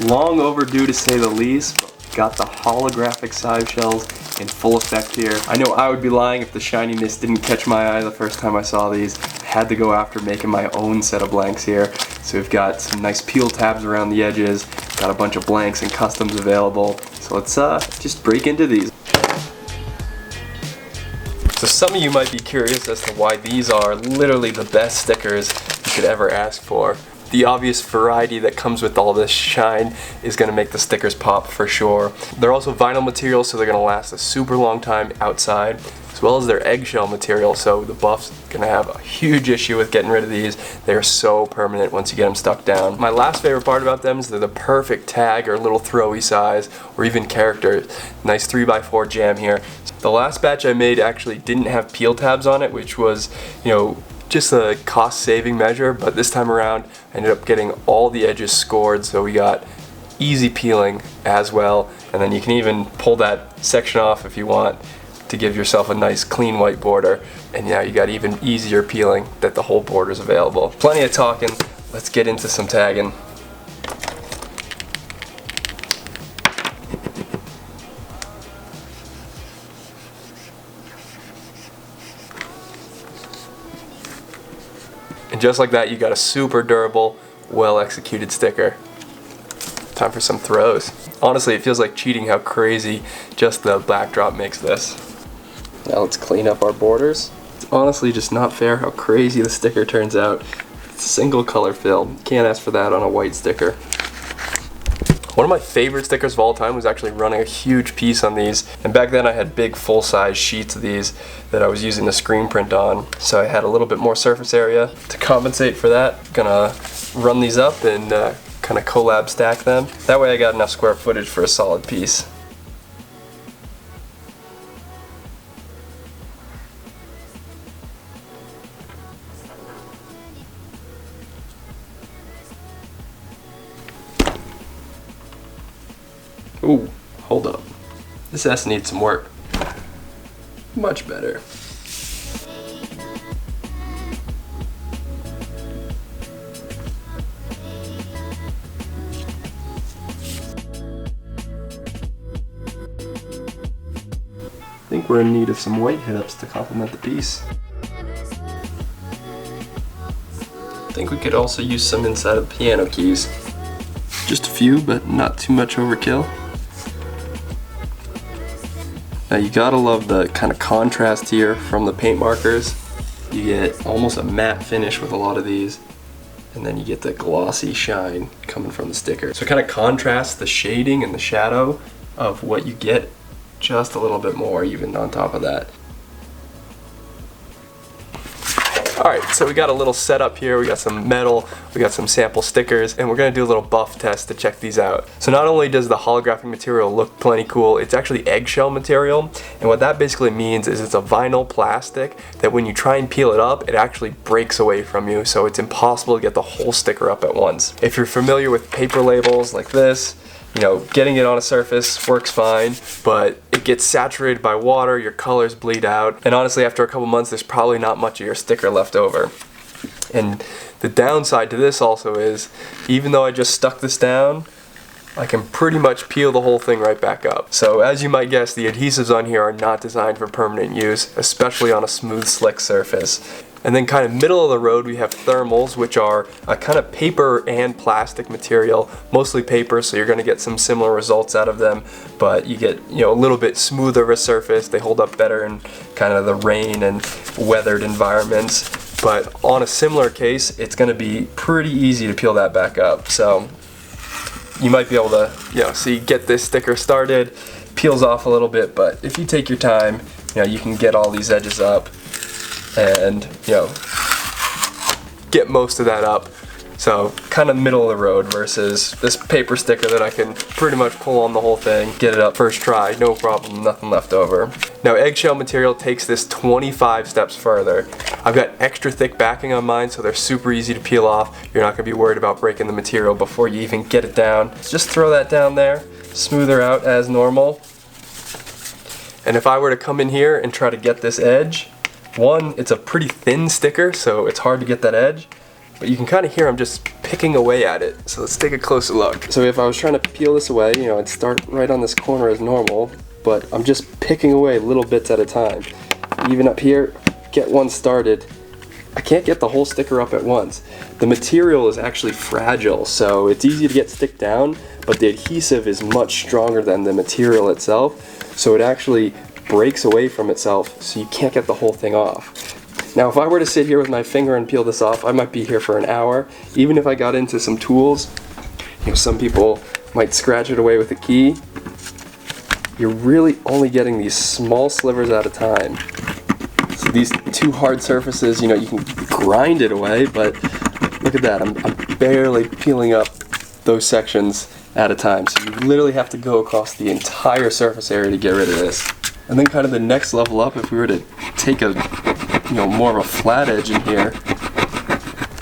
Long overdue to say the least, but got the holographic side shells in full effect here. I know I would be lying if the shininess didn't catch my eye the first time I saw these. I had to go after making my own set of blanks here. So we've got some nice peel tabs around the edges, got a bunch of blanks and customs available. So let's just break into these. So some of you might be curious as to why these are literally the best stickers you could ever ask for. The obvious variety that comes with all this shine is going to make the stickers pop for sure. They're also vinyl material, so they're going to last a super long time outside, as well as their eggshell material, so the buff's going to have a huge issue with getting rid of these. They're so permanent once you get them stuck down. My last favorite part about them is they're the perfect tag or little throwy size, or even character. Nice 3x4 jam here. The last batch I made actually didn't have peel tabs on it, which was, just a cost-saving measure, but this time around I ended up getting all the edges scored, so we got easy peeling as well, and then you can even pull that section off if you want to give yourself a nice clean white border, and now you got even easier peeling that the whole border is available. Plenty of talking, let's get into some tagging. And just like that, you got a super durable, well-executed sticker. Time for some throws. Honestly, it feels like cheating how crazy just the backdrop makes this. Now let's clean up our borders. It's honestly just not fair how crazy the sticker turns out. It's single color fill. Can't ask for that on a white sticker. One of my favorite stickers of all time was actually running a huge piece on these, and back then I had big full-size sheets of these that I was using the screen print on, so I had a little bit more surface area. To compensate for that, I'm gonna run these up and kind of collab stack them. That way I got enough square footage for a solid piece. Ooh, hold up. This S needs some work. Much better. I think we're in need of some white hit-ups to complement the piece. I think we could also use some inside of the piano keys. Just a few, but not too much overkill. Now you gotta love the kind of contrast here from the paint markers. You get almost a matte finish with a lot of these, and then you get the glossy shine coming from the sticker. So it kind of contrasts the shading and the shadow of what you get just a little bit more even on top of that. Alright, so we got a little setup here, we got some metal, we got some sample stickers, and we're going to do a little buff test to check these out. So not only does the holographic material look plenty cool, it's actually eggshell material, and what that basically means is it's a vinyl plastic that when you try and peel it up, it actually breaks away from you, so it's impossible to get the whole sticker up at once. If you're familiar with paper labels like this, getting it on a surface works fine, but it gets saturated by water, your colors bleed out, and honestly after a couple months there's probably not much of your sticker left over. And the downside to this also is, even though I just stuck this down, I can pretty much peel the whole thing right back up. So as you might guess, the adhesives on here are not designed for permanent use, especially on a smooth, slick surface. And then kind of middle of the road we have thermals, which are a kind of paper and plastic material, mostly paper, so you're going to get some similar results out of them, but you get a little bit smoother of a surface. They hold up better in kind of the rain and weathered environments, but on a similar case it's going to be pretty easy to peel that back up. So you might be able to see, get this sticker started, peels off a little bit, but if you take your time, you can get all these edges up and get most of that up. So kind of middle of the road versus this paper sticker that I can pretty much pull on the whole thing, get it up first try, no problem, nothing left over. Now eggshell material takes this 25 steps further. I've got extra thick backing on mine, so they're super easy to peel off. You're not going to be worried about breaking the material before you even get it down. Just throw that down there, smooth her out as normal. And if I were to come in here and try to get this edge, one, it's a pretty thin sticker, so it's hard to get that edge. but you can kind of hear I'm just picking away at it. So let's take a closer look. So if I was trying to peel this away, you know, I'd start right on this corner as normal, but I'm just picking away little bits at a time. Even up here, get one started. I can't get the whole sticker up at once. The material is actually fragile, so it's easy to get stick down, but the adhesive is much stronger than the material itself, so it actually breaks away from itself, so you can't get the whole thing off. Now, if I were to sit here with my finger and peel this off, I might be here for an hour. Even if I got into some tools, you know, some people might scratch it away with a key. You're really only getting these small slivers at a time. So these two hard surfaces, you know, you can grind it away, but look at that, I'm barely peeling up those sections at a time. So you literally have to go across the entire surface area to get rid of this. And then kind of the next level up, if we were to take a, you know, more of a flat edge in here,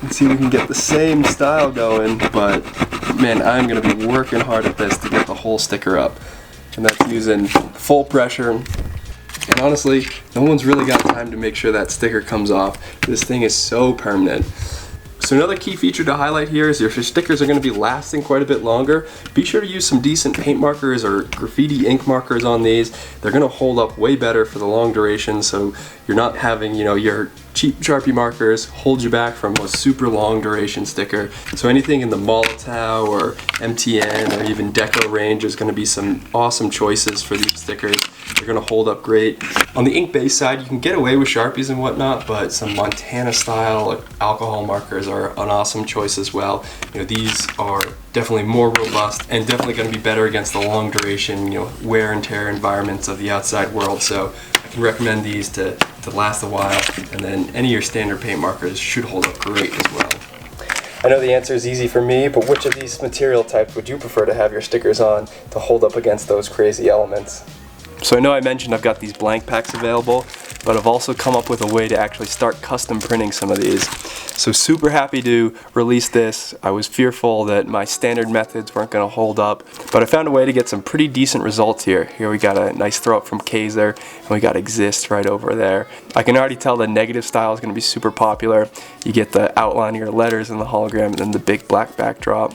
and see if we can get the same style going, but man, I'm gonna be working hard at this to get the whole sticker up. And that's using full pressure. And honestly, no one's really got time to make sure that sticker comes off. This thing is so permanent. So another key feature to highlight here is if your stickers are going to be lasting quite a bit longer, be sure to use some decent paint markers or graffiti ink markers on these. They're going to hold up way better for the long duration, so you're not having, you know, your cheap Sharpie markers hold you back from a super long duration sticker. So anything in the Molotov or MTN or even Deco range is going to be some awesome choices for these stickers. They're going to hold up great. On the ink-based side, you can get away with Sharpies and whatnot, but some Montana style alcohol markers are an awesome choice as well. You know, these are definitely more robust and definitely going to be better against the long duration, you know, wear and tear environments of the outside world. So I can recommend these to last a while, and then any of your standard paint markers should hold up great as well. I know the answer is easy for me, but which of these material types would you prefer to have your stickers on to hold up against those crazy elements? So I know I mentioned I've got these blank packs available, but I've also come up with a way to actually start custom printing some of these. So super happy to release this. I was fearful that my standard methods weren't going to hold up, but I found a way to get some pretty decent results here. Here we got a nice throw up from Kaiser, and we got Exist right over there. I can already tell the negative style is going to be super popular. You get the outline of your letters in the hologram and then the big black backdrop.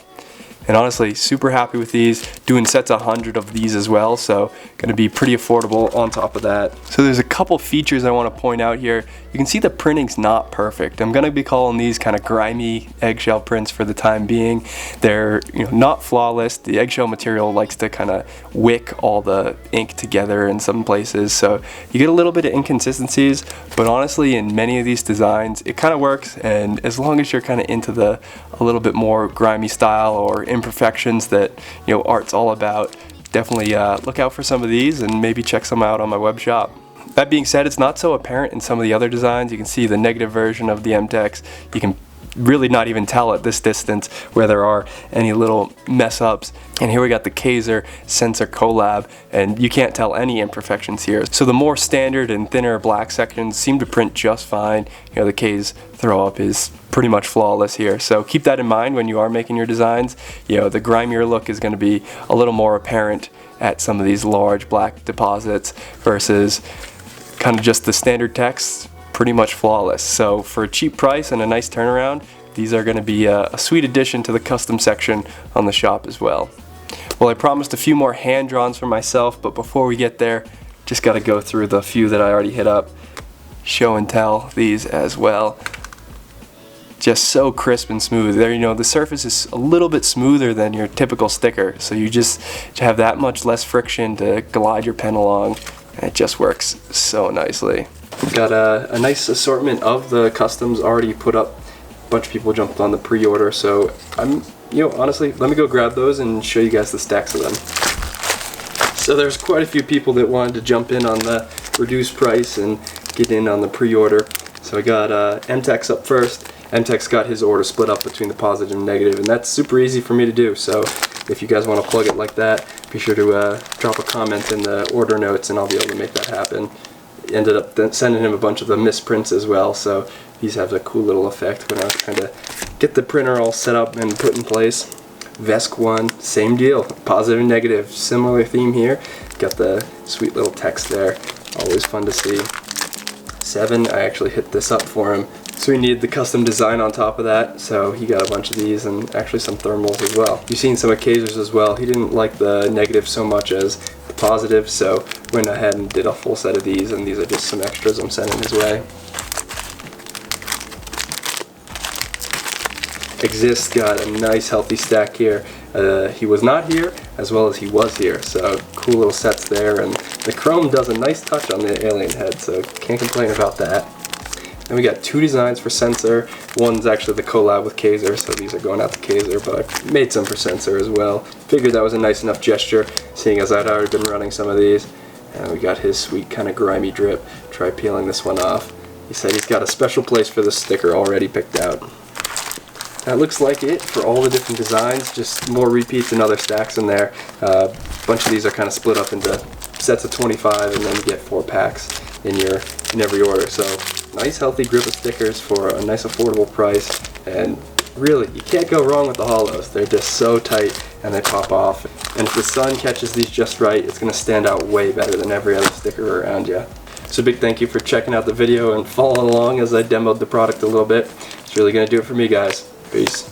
And honestly, super happy with these. Doing sets of 100 of these as well, so gonna be pretty affordable on top of that. So there's a couple features I want to point out here. You can see the printing's not perfect. I'm gonna be calling these kind of grimy eggshell prints for the time being. They're, you know, not flawless. The eggshell material likes to kind of wick all the ink together in some places, so you get a little bit of inconsistencies, but honestly in many of these designs it kind of works, and as long as you're kind of into the a little bit more grimy style or imperfections that, you know, art's all about, definitely look out for some of these and maybe check some out on my web shop. That being said, it's not so apparent in some of the other designs. You can see the negative version of the MTEX. You can really not even tell at this distance where there are any little mess ups. And here we got the Kaiser Sensor collab, and you can't tell any imperfections here. So the more standard and thinner black sections seem to print just fine. You know, the K's throw up is pretty much flawless here. So keep that in mind when you are making your designs. You know, the grimier look is going to be a little more apparent at some of these large black deposits versus kind of just the standard text, pretty much flawless. So for a cheap price and a nice turnaround, these are going to be a sweet addition to the custom section on the shop as well. Well, I promised a few more hand drawings for myself, but before we get there, just got to go through the few that I already hit up. Show and tell these as well. Just so crisp and smooth. There, you know, the surface is a little bit smoother than your typical sticker, so you just have that much less friction to glide your pen along, and it just works so nicely. We've got a nice assortment of the customs already put up. A bunch of people jumped on the pre-order, so I'm, you know, honestly, let me go grab those and show you guys the stacks of them. So there's quite a few people that wanted to jump in on the reduced price and get in on the pre-order. So I got MTEX up first. MTEX got his order split up between the positive and negative, and that's super easy for me to do. So if you guys want to plug it like that, be sure to drop a comment in the order notes and I'll be able to make that happen. Ended up sending him a bunch of the misprints as well, so these have a cool little effect when I was trying to get the printer all set up and put in place. Vesk 1, same deal, positive and negative, similar theme here. Got the sweet little text there, always fun to see. 7, I actually hit this up for him, So we need the custom design on top of that, so he got a bunch of these and actually some thermals as well. You've seen some of Kazer's as well. He didn't like the negative so much as the positive, so went ahead and did a full set of these, and these are just some extras I'm sending his way. Exist got a nice healthy stack here. He was not here as well as he was here, so cool little sets there, and the chrome does a nice touch on the alien head, so can't complain about that. Then we got 2 designs for Sensor. One's actually the collab with Kazer, so these are going out to Kazer, but I made some for Sensor as well. Figured that was a nice enough gesture, seeing as I'd already been running some of these. And we got his sweet kind of grimy drip. Try peeling this one off. He said he's got a special place for the sticker already picked out. That looks like it for all the different designs, just more repeats and other stacks in there. A bunch of these are kind of split up into sets of 25, and then you get 4 packs in every order. So nice healthy group of stickers for a nice affordable price, and really you can't go wrong with the holos. They're just so tight and they pop off, and if the sun catches these just right, it's going to stand out way better than every other sticker around you. So big thank you for checking out the video and following along as I demoed the product a little bit. It's really going to do it for me, guys. Peace.